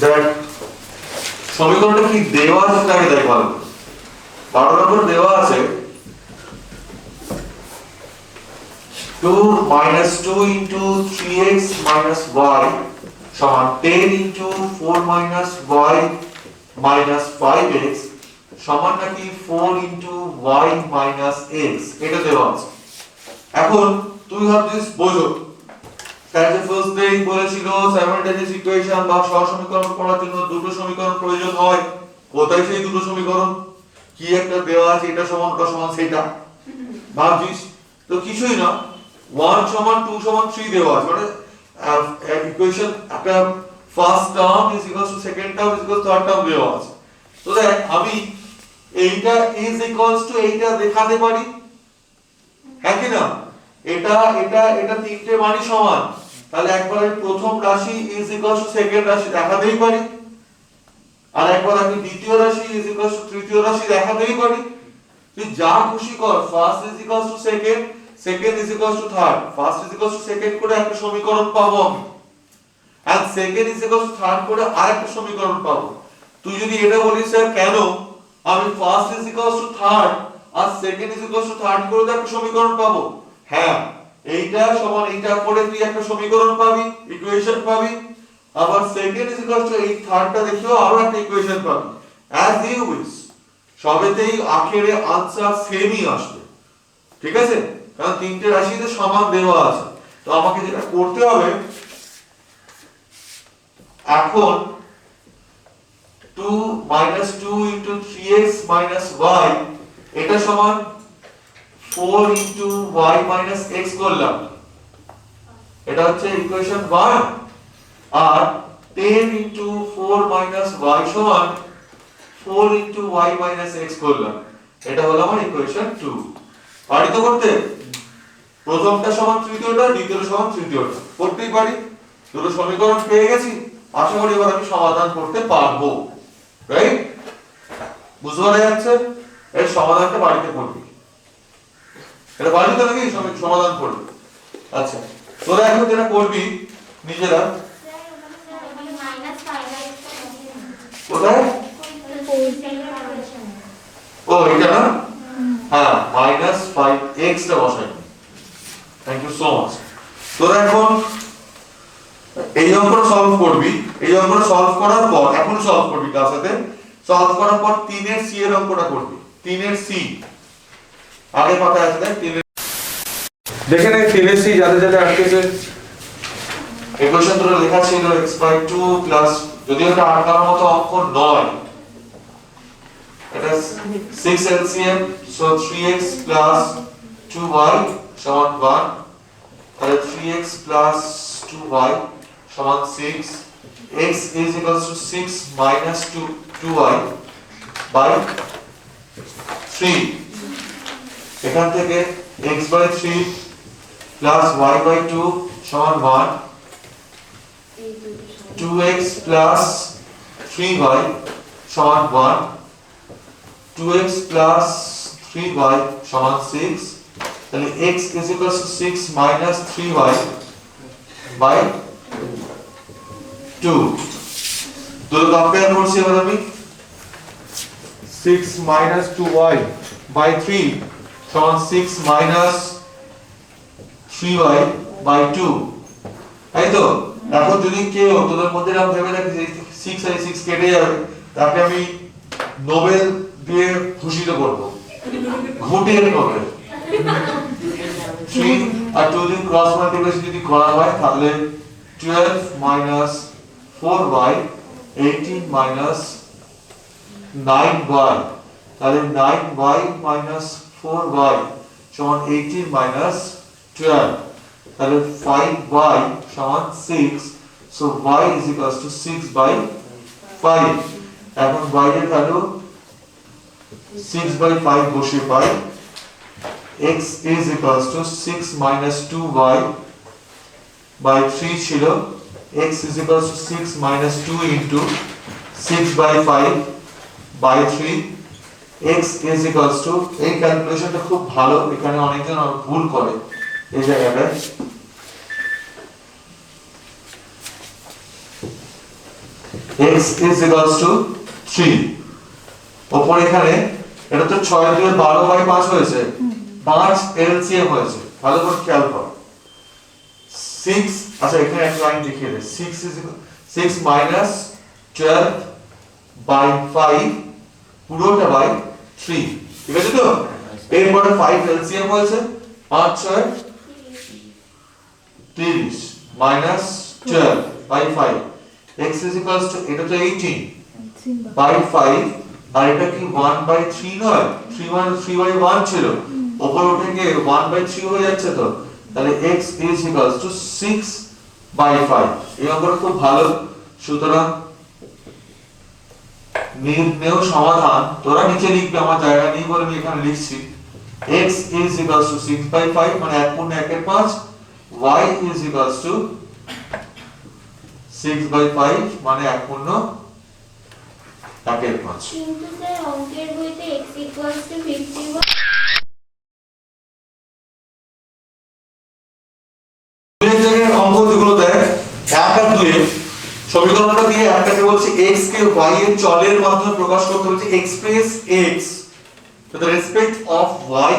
দেখ সমীকরণটা কি দেওয়া আছে তাকে দেখ ভালো 12 নম্বর দেওয়া আছে 2 minus 2 into 3x minus y সমান 10 into 4 minus y minus 5x সমান নাকি 4 into y minus x এটা দেওয়া আছে এখন তুই ভাবছিস বোঝো তার যে ফার্স্ট ডে বলেছিল সাইমultaneous ইকুয়েশন বা সহসমীকরণ করার জন্য দুটো সমীকরণ প্রয়োজন হয় কোথায় সেই দুটো সমীকরণ কি একটা দেওয়া আছে এটা সমান ওটা সমান সেটা ভাবছিস তো কিছুই না 1 সমান 2 সমান 3 দেওয়া আছে মানে ইকুয়েশন একটা first term is equals to second term is equals to third term দেওয়া আছে তো দেখ আমি এইটা ইজ ইকুয়ালস টু এইটা দেখাতে পারি হ্যাঁ কি না এটা এটা এটা তিনটে মানই সমান তাহলে একবার আমি প্রথম রাশি ইজ ইকুয়ালস টু সেকেন্ড রাশি দেখাতেই পারি আর একবার আমি দ্বিতীয় রাশি ইজ ইকুয়ালস টু তৃতীয় রাশি দেখাতেই পারি তুই যা খুশি কর first is equals to second second is equals to third first is equals to second করে একটা সমীকরণ পাবো আমি আর second is equals to third করে আরেকটা সমীকরণ পাবো তুই যদি এটা বলিস স্যার কেন আমি first is equals to third আর second is equals to third করে একটা সমীকরণ পাবো হ্যাঁ এইটা সমান এইটা করে তুই একটা সমীকরণ পাবি ইকুয়েশন পাবি আবার সেকেন্ড ইজ ইকুয়াল টু এই থার্ডটা দেখিও আরো একটা ইকুয়েশন পাবি অ্যাজ ইউ উইশ সবেতেই আখেরে আনসার সেমই আসবে ঠিক আছে কারণ তিনটে রাশিতে সমান দেওয়া আছে তো আমাকে যেটা করতে হবে এখন 2 minus 2 into 3x minus y এটা সমান 4 into y minus x করলাম এটা হচ্ছে ইকুয়েশন 1 আর 10 into 4 minus y সমান 4 into y minus x করলাম এটা হলো আমার ইকুয়েশন 2 পারি তো করতে প্রথমটা সমান তৃতীয়টা দ্বিতীয়টা সমান তৃতীয়টা করতেই পারি দুটো সমীকরণ পেয়ে গেছি আশা করি এবার আমি সমাধান করতে পারবো রাইট বুঝতে পারা যাচ্ছে এর সমাধানটা বাড়িতে করবি এটা বাড়িতে নাকি সমাধান করবি আচ্ছা তোরা এখন যেটা করবি নিজেরা কোথায় ও এটা না হ্যাঁ -5x টা বসাই থ্যাংক ইউ সো মাচ তোরা এখন এই অঙ্কটা সলভ করবি এই অঙ্কটা সলভ করার পর এখন সলভ করবি কার সাথে সলভ করার পর 3 এর c এর অঙ্কটা করবি 3 এর c আগে কথা আছে তাই 3 এর দেখে নে 3 এর c যাতে যাতে আটকেছে ইকুয়েশন তোরা লেখা ছিল x/2 প্লাস যদি এটা আটকানোর মতো অঙ্ক নয় এটা 6 LCM so 3x plus 2y সমান 1 তাহলে 3x plus 2y সমান 6 x is equals to 6 minus 2y by 3 এখান থেকে x by 3 plus y by 2 সমান 1 2x plus 3y সমান 1 2x plus 3y সমান 6 তাহলে x is equals to 6 minus 3y by 2 দুটো কম্পেয়ার করছি এবার আমি 6 minus 2y by 3 সমান 6 minus 3y by 2 তাই তো এখন যদি কেউ তোদের মধ্যে এরকম ভেবে দেখে যে 6 আর 6 কেটে যাবে তাকে আমি নোবেল দিয়ে ভূষিত করব ঘুটিয়ে নোবেল 3 আর 2 দিয়ে ক্রস মাল্টিপ্লিকেশন যদি করা হয় তাহলে 12 minus 4y 18 minus 9y তাহলে 9y minus 4y সমান 18 minus 12 তাহলে 5y সমান 6 so y is equals to 6 by 5 এখন y এর ভ্যালু 6 by 5 বসে পাই x is equals to 6 minus 2y by 3 ছিল x is equals to 6 minus 2 into 6 by 5 by 3 x is equals to এই ক্যালকুলেশনটা খুব ভালো এখানে অনেকজন ভুল করে এই জায়গাটায় x is equals to 3 ওপর এখানে এটা তো 6 দিয়ে 12 বাই 5 হয়েছে 5 LCM হয়েছে ভালো করে খেয়াল কর 6 আচ্ছা এখানে একটা লাইন লিখে দে 6 is 6 minus 12 by 5 পুরোটা বাই 3 ঠিক আছে তো এরপরে 5 LCM হয়েছে 5 6 30 minus 12 by 5 x is equals to এটা তো 18 by 5 আর এটা কি 1 by 3 নয় 3 by 1 ছিল উপর উঠে গিয়ে 1 by 3 হয়ে যাচ্ছে তো তাহলে x is equals to 6 by 5 এই অঙ্কটা খুব ভালো সুতরাং নির্ণেয় সমাধান তোরা নিচে লিখবে আমার জায়গা নেই বলে আমি এখানে লিখছি x is equals to 6 by 5 মানে 1 পূর্ণ 1 এর 5 y is equals to 6 by 5 মানে 1 পূর্ণ 1 এর 5 কিন্তু স্যার অঙ্কের বইতে x equals to 51 অঙ্ক যেগুলো দেয় 1 আর 2 সমীকরণটা দিয়ে একটাকে বলছে x কে y এর চলের মাধ্যমে প্রকাশ করতে বলছে express x with respect of y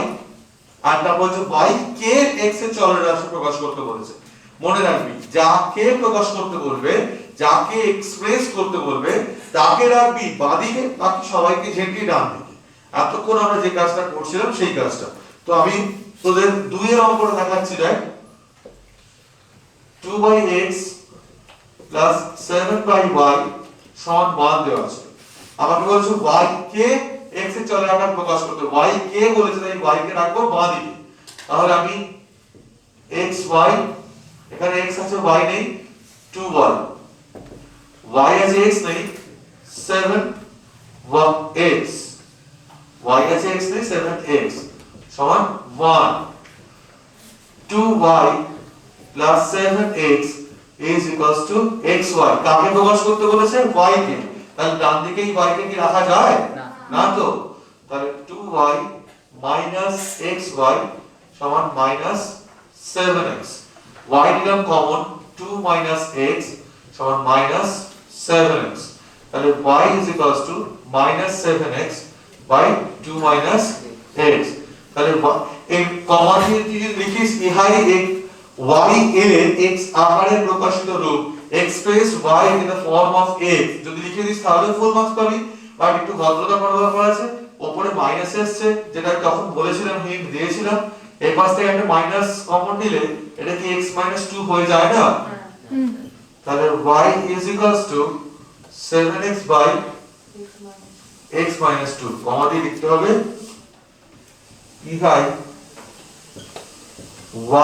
আর তারপর যে y কে x এর চলের রাশি প্রকাশ করতে বলেছে মনে রাখবি যাকে প্রকাশ করতে বলবে, যাকে এক্সপ্রেস করতে বলবে তাকে রাখবি বাঁদিকে, বাকি সবাইকে ঝেঁটিয়ে ডান দিকে। এতক্ষণ আমরা যে কাজটা করছিলাম সেই কাজটা। তো আমি তোদের 2 এর অঙ্কটা দেখাচ্ছি। দেখ 2/x প্লাস 7/y সমান 1 দেওয়া আছে। আমাকে বলছো y কে x এর চলে আকার প্রকাশ করতে, y কে বলেছে তাই y কে রাখবো বাঁ দিকে। তাহলে আমি xy, এখানে x আছে y নেই 2y, y আছে x নেই 7x, y আছে x নেই 7x সমান 1। 2y plus 7x is equals to xy। কাকে প্রকাশ করতে বলেছে? y কে। তাহলে ডান দিকে এই y কে কি রাখা যায়? না তো। তাহলে 2y minus xy সমান minus 7x। y নিলাম কমন, 2 minus x সমান minus 7x। তাহলে y is equals to minus 7x by 2 minus x। তাহলে এই কমা দিয়ে যদি লিখিস ইহাই y এর x আকারে প্রকাশিত রূপ, express y in the form of x যদি লিখে দিস তাহলে ফুল মার্কস পাবি। বাট একটু ভদ্রতা করার ব্যাপার আছে, উপরে মাইনাস এসেছে যেটা তখন বলেছিলাম, হিন্ট দিয়েছিলাম। এই পাশ থেকে একটা মাইনাস কমন নিলে এটা কি x 2 হয়ে যায় না? তাহলে y is equals to 7x by x 2 কমা দিয়ে লিখতে হবে ইহাই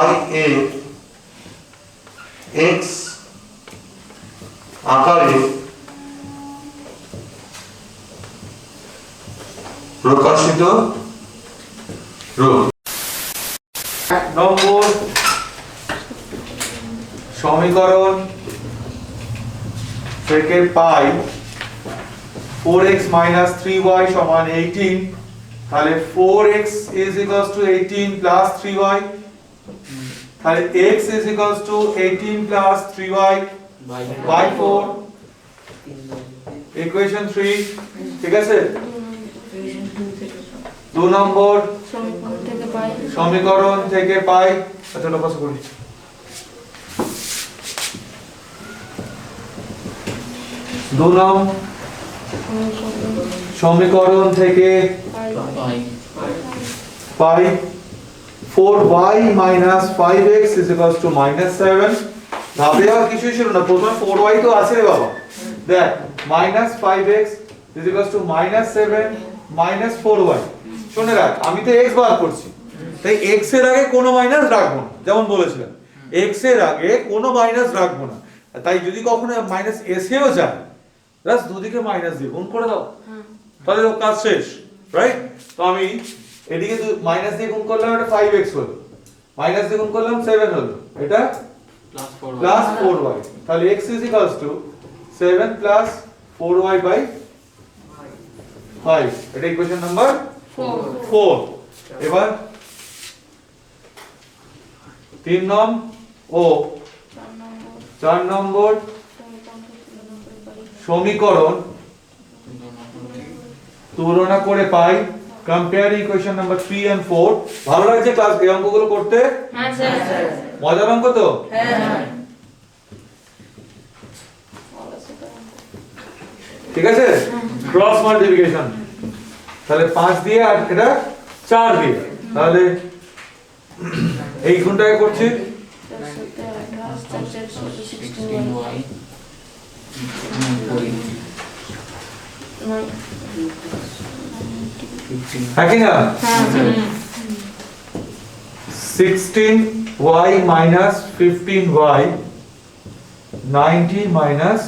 y এর x আকারে প্রকাশিত রূপ। নম্বর সমীকরণ থেকে পাই 4x minus 3y সমান 18। তাহলে 4x is equals to 18 plus 3y। তাহলে x is equals to 18 plus 3y by 4, equation 3। ঠিক আছে। 2 নম্বর সমীকরণ থেকে পাই, আচ্ছা লক্ষ্য করি, সমীকরণ থেকে পাই 4y minus 5x is equals to minus 7। ভাবে আর কিছুই ছিল না, প্রথমে 4y তো আছে রে বাবা। দেখ minus 5x is equals to minus 7 minus 4y। শুনে রাখ, আমি তো x বার করছি, তাই x এর আগে কোনো মাইনাস রাখবো না, যেমন বলেছিলাম x এর আগে কোনো মাইনাস রাখবো না। তাই যদি কখনো মাইনাস এসেও যায়, জাস্ট দুদিকে মাইনাস দিয়ে গুণ করে দাও, তাহলে কাজ শেষ, রাইট? তো আমি এদিকে মাইনাস দিয়ে গুণ করলাম, এটা 5x হলো, মাইনাস দিয়ে গুণ করলাম 7 হলো, এটা প্লাস 4y। তাহলে x is equals to 7 plus 4y by 5। এটা ইকুয়েশন নাম্বার 4। এবার 3 ও 4 নম্বর সমীকরণ তুলনা করে পাই, কম্পেয়ার ইকুয়েশন নাম্বার 3 and 4। ভালো লাগছে ক্লাস এই অঙ্কগুলো করতে? হ্যাঁ স্যার। মজার অঙ্ক তো? হ্যাঁ। ঠিক আছে। ক্রস মাল্টিপ্লিকেশন, তাহলে 5 দিয়ে আর এটা 4 দিয়ে, তাহলে এই গুণটাকে করছি হ্যাঁ কি না? 16y minus 15y 19 minus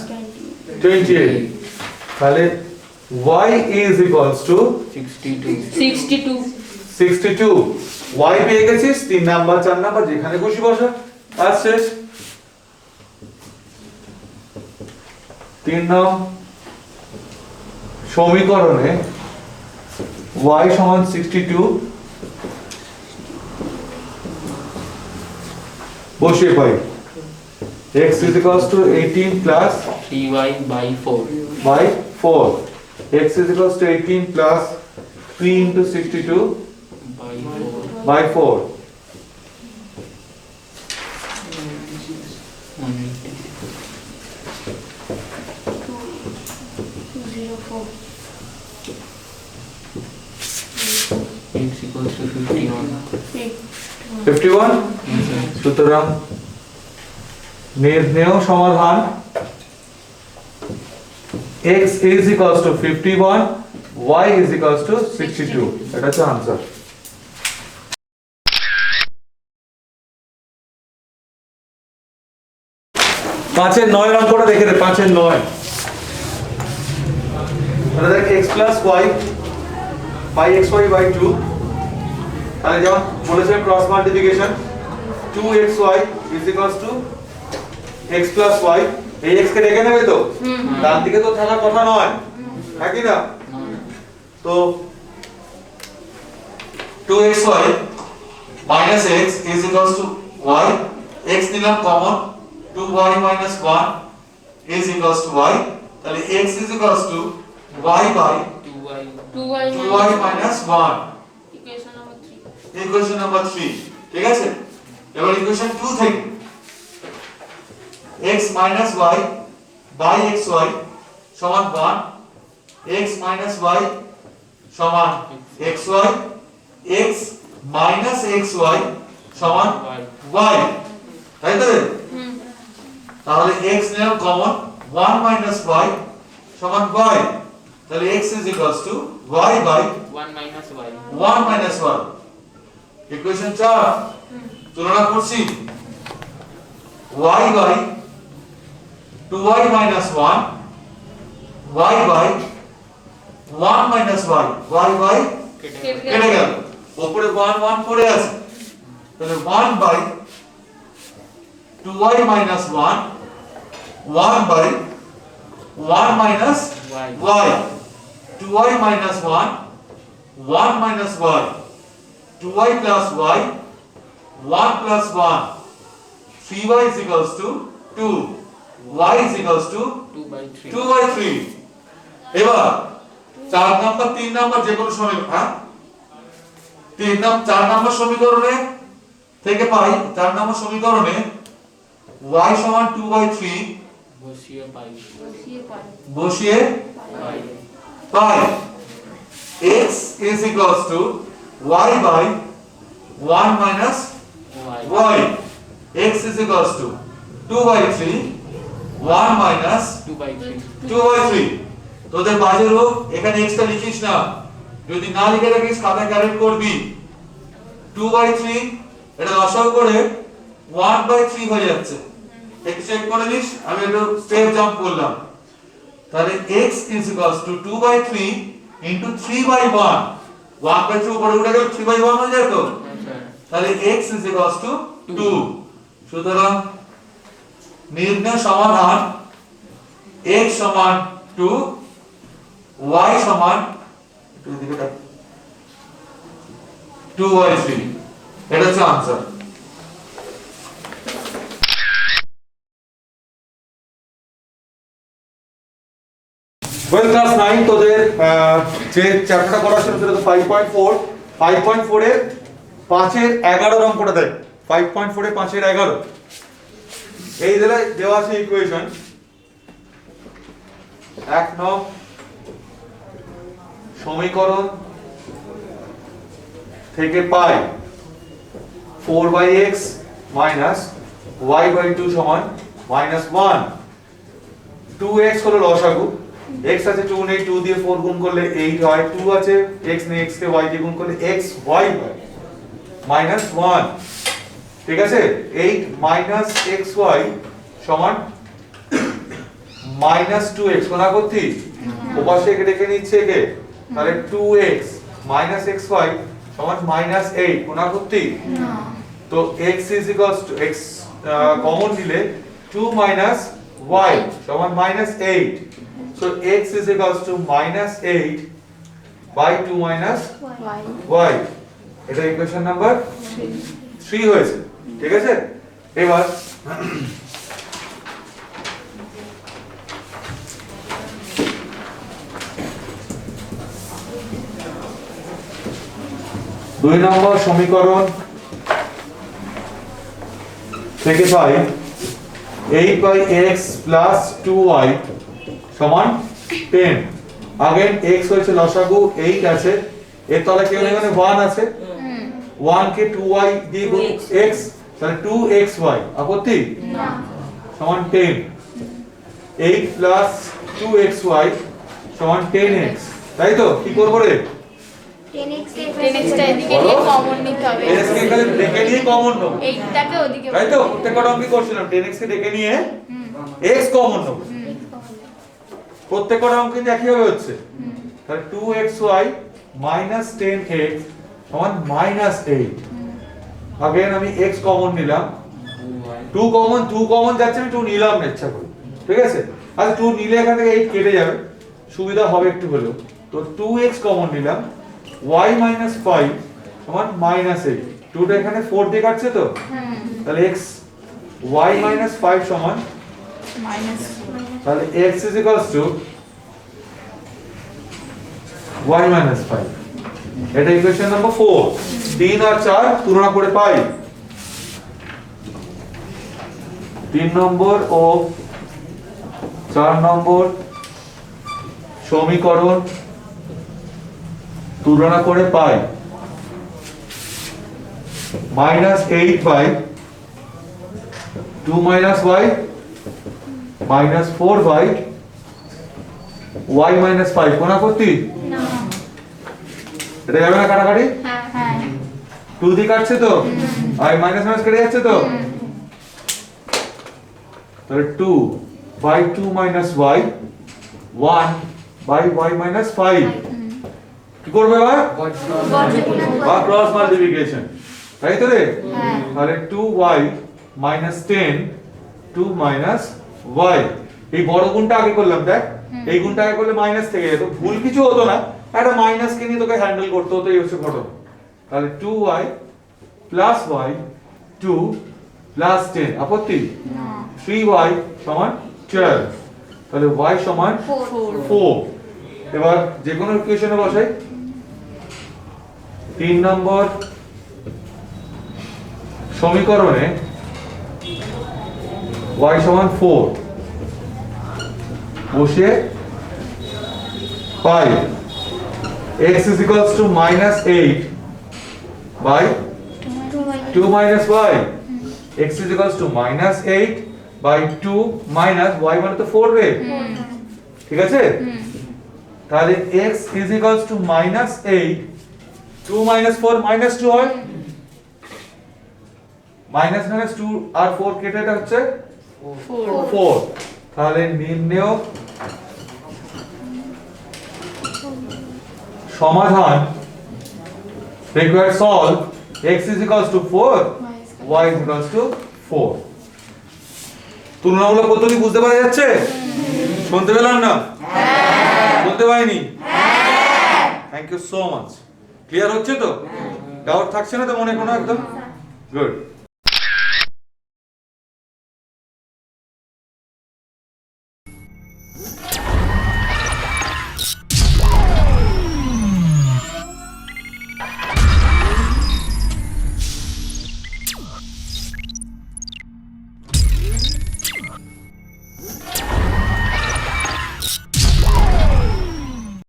28। তাহলে y is equals to 62। y পেয়ে গেছিস, 3 নাম্বার 4 নাম্বার যেখানে খুশি বসা, কাজ শেষ। 3 নং সমীকরণে y সমান 62 বসিয়ে পাই, x is equals to 18 plus 3y by 4 by 4, x is equals to 18 plus 3 into 62 by 4 by 4। 4. X equals to 51. 51 সুতরাং নির্ণেয় সমাধান x is equals to 51, y is equals to 62. এটা হচ্ছে आंसर। পাঁচের 9 অঙ্কটা দেখে দে, 5 এর 9 মানে দেখ x plus y by xy by 2, তাহলে যেমন বলেছিলাম cross multiplication 2xy is equals to x plus y, এই x কে রেখে নেবে তো, ডান দিকে তো থাকার কথা নয়, নাকি না? তো 2xy minus x is equals to y, x নিলাম common, 2y minus 1 is equals to y, তাহলে x is equals to y by 2y. 2y minus 1, Equation number 3. Equation number 3, ঠিক আছে? এবার ইকুয়েশন 2 থেকে x minus y by xy সমান 1, x minus y সমান xy, x minus xy সমান y, তাই তো? তাহলে x নিলাম কমন, 1 minus y সমান y, তাহলে x is equals to y by 1 minus y. 1 minus 1, equation 4 তুলনা করছি, y by 2y minus 1, y by 1 minus y, y by কেটে গেল, উপরে 1 1 পড়ে আছে, তাহলে 1 by 2y minus 1, 1 by 1 minus y, 2y minus 1, 1 minus y, 2y plus y, 1 plus 1, 3y is equals to 2, y is equals to 2 by 3. 2 by 3, এবার 4 নাম্বার 3 নাম্বার যে কোনো সমীকরণ, হ্যাঁ 4 নাম্বার সমীকরণে থেকে পাই, 4 নাম্বার সমীকরণে y সমান 2 by 3 বসিয়ে পাই। বসিয়ে পাই। পাই x is equals to y by 1 minus y. y, x is equals to 2 by 3, 1 minus 2 by 3. 2 by 3, তোদের বাজে রোগ, এখানে x টা লিখিস না, যদি না লিখে রাখিস খাতায় ক্যারেক্ট করবি, 2 by 3 এটা লসাগু করে 1 by 3 হয়ে যাচ্ছে, একটু চেক করে নিস, আমি একটু স্টেপ জাম্প করলাম, তাহলে x is equals to 2 by 3 into 3 by 1, 1 by 2 উপরে উঠে গেলে 3 by 1 হয়ে যায় তো, তাহলে x is equals to 2, সুতরাং নির্ণয় সমাধান x সমান 2, y সমান 2 by 3, এটা হচ্ছে आंसर। ওয়েল ক্লাস 9 তোদের যে চ্যাপ্টারটা করা ছিল সেটা তো 5.4, 5.4 এর 5 এর 11 অঙ্কটা দেখ, 5.4 এর 5 এর 11 এই দেওয়া আছে ইকুয়েশন, এক নং সমীকরণ থেকে পাই 4/x minus y by 2 সমান -1, 2x হলো লসাগু, x আছে 2 নেই, 2 দিয়ে 4 গুণ করলে 8 হয়, 2 আছে x নেই, x কে y দিয়ে গুণ করলে x y হয় -1, ঠিক আছে? 8 minus xy সমান -2x, কোনা করতি ওপাশে রেখে নিচ্ছে কে, তাহলে 2x minus xy সমান -8, কোনা করতি না, তো x is equals to x common নিলে 2 minus y সমান -8, so x is equals to -8 by 2 minus y. y, এটা ইকুয়েশন নাম্বার 3 হয়েছে, ঠিক আছে? এবার দুই নম্বর সমীকরণ থেকে পাই 8/x plus 2y সমান 10, अगेन x হয়েছে লসাগু 8 আছে এর তলে কি হলো এখানে 1 আছে 1 কে 2y দিয়ে গুণ x তাহলে 2xy আপত্তি না সমান 10 8 প্লাস 2xy সমান 10x তাই তো কি করব রে 10x টেনেক্সটা এদিকে নিয়ে কমন নিতে হবে x কে এখানে ডেকে নিয়ে কমন নেব এইটাকে ওদিকে তাই তো প্রত্যেকটা অঙ্কে করছিলাম 10x কে ডেকে নিয়ে x কমন নেব প্রত্যেকটা অঙ্ক কিন্তু একই ভাবে হচ্ছে তাহলে 2xy minus 10x সমান minus 8 अगेन আমি x কমন নিলাম 2 কমন যাচ্ছে আমি 2 নিলাম না ইচ্ছা করে ঠিক আছে আচ্ছা 2 নিলে এখান থেকে 8 কেটে যাবে সুবিধা হবে একটু হলেও তো 2x কমন নিলাম y minus 5 সমান minus 8 2 টা এখানে 4 দিয়ে কাটছে তো তাহলে x y minus 5 সমান মাইনাস তাহলে x is equals to y minus 5 এটা ইকুয়েশন নাম্বার 4 3 আর 4 তুলনা করে পাই 3 নম্বর ও 4 নম্বর সমীকরণ তুলনা করে পাই -8 by 2 minus y minus 4 by y minus 5 কোনা করতি না এটা যাবে না কাটাকাটি হ্যাঁ হ্যাঁ 2 দিয়ে কাটছে তো আর মাইনাস মাইনাস কেটে যাচ্ছে তো তাহলে 2 by 2 minus y 1 by y minus 5 কি করবে এবার বা ক্রস মাল্টিপ্লিকেশন তাই তো রে হ্যাঁ তাহলে 2y minus 10 2 minus y এই বড় গুণটা আগে করলাম দেখ এই গুণটা আগে করলে মাইনাস থেকে যেত ভুল কিছু হতো না একটা মাইনাস কে নিয়ে তোকে হ্যান্ডেল করতে হতো এই হচ্ছে ঘটনা তাহলে 2y plus y 2 plus 10 আপত্তি না 3y সমান 12 তাহলে y সমান 4 এবার যে কোনো ইকুয়েশনে বসাই 3 নম্বর সমীকরণে y সমান 4 বসে পাই x is equals to minus 8 by 2 minus y x is equals to minus 8 by 2 minus y মানে তো 4 রে ঠিক আছে তাহলে x is equals to minus 8 2 minus 4 minus 2 হয় minus minus 2 আর 4 কেটে এটা হচ্ছে 4 তাহলে নির্ণেয় সমাধান required solve x is equals to 4 y is equals to 4 তুলনামূলক পদ্ধতি বুঝতে পারা যাচ্ছে শুনতে পেলাম না বলতে পারিনি thank you so much clear হচ্ছে তো ডাউট থাকছে না তো মনে কোনো একদম গুড